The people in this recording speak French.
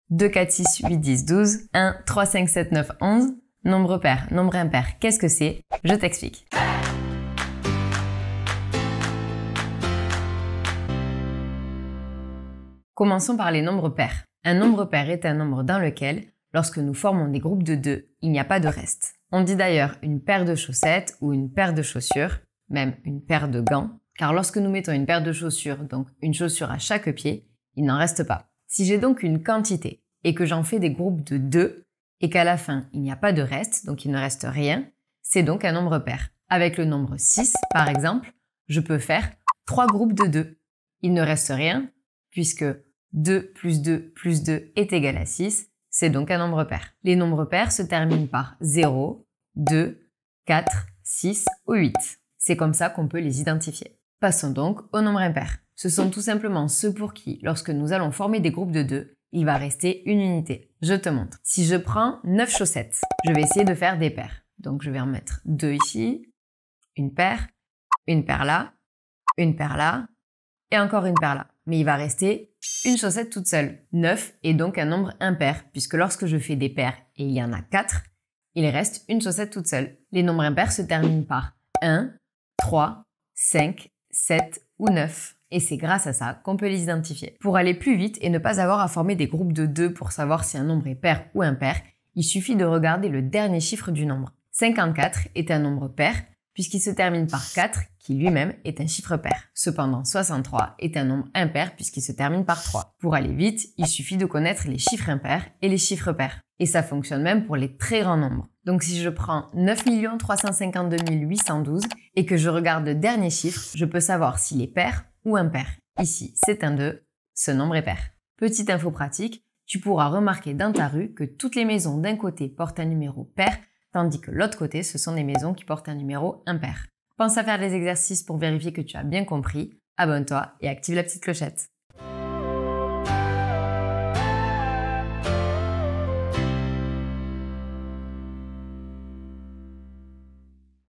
2, 4, 6, 8, 10, 12. 1, 3, 5, 7, 9, 11. Nombre pair, nombre impair, qu'est-ce que c'est? Je t'explique. Commençons par les nombres pairs. Un nombre pair est un nombre dans lequel, lorsque nous formons des groupes de 2, il n'y a pas de reste. On dit d'ailleurs une paire de chaussettes ou une paire de chaussures, même une paire de gants, car lorsque nous mettons une paire de chaussures, donc une chaussure à chaque pied, il n'en reste pas. Si j'ai donc une quantité et que j'en fais des groupes de 2 et qu'à la fin il n'y a pas de reste, donc il ne reste rien, c'est donc un nombre pair. Avec le nombre 6, par exemple, je peux faire 3 groupes de 2. Il ne reste rien puisque 2 plus 2 plus 2 est égal à 6, c'est donc un nombre pair. Les nombres pairs se terminent par 0, 2, 4, 6 ou 8. C'est comme ça qu'on peut les identifier. Passons donc aux nombres impairs. Ce sont tout simplement ceux pour qui, lorsque nous allons former des groupes de 2, il va rester une unité. Je te montre. Si je prends 9 chaussettes, je vais essayer de faire des paires. Donc je vais en mettre 2 ici, une paire là, une paire là, et encore une paire là. Mais il va rester une chaussette toute seule. 9 est donc un nombre impair, puisque lorsque je fais des paires et il y en a 4, il reste une chaussette toute seule. Les nombres impairs se terminent par 1, 3, 5, 7 ou 9. Et c'est grâce à ça qu'on peut les identifier. Pour aller plus vite et ne pas avoir à former des groupes de 2 pour savoir si un nombre est pair ou impair, il suffit de regarder le dernier chiffre du nombre. 54 est un nombre pair, puisqu'il se termine par 4, qui lui-même est un chiffre pair. Cependant, 63 est un nombre impair, puisqu'il se termine par 3. Pour aller vite, il suffit de connaître les chiffres impairs et les chiffres pairs. Et ça fonctionne même pour les très grands nombres. Donc si je prends 9 352 812 et que je regarde le dernier chiffre, je peux savoir s'il est pair ou impair. Ici, c'est un 2, ce nombre est pair. Petite info pratique, tu pourras remarquer dans ta rue que toutes les maisons d'un côté portent un numéro pair, tandis que l'autre côté, ce sont des maisons qui portent un numéro impair. Pense à faire les exercices pour vérifier que tu as bien compris, abonne-toi et active la petite clochette.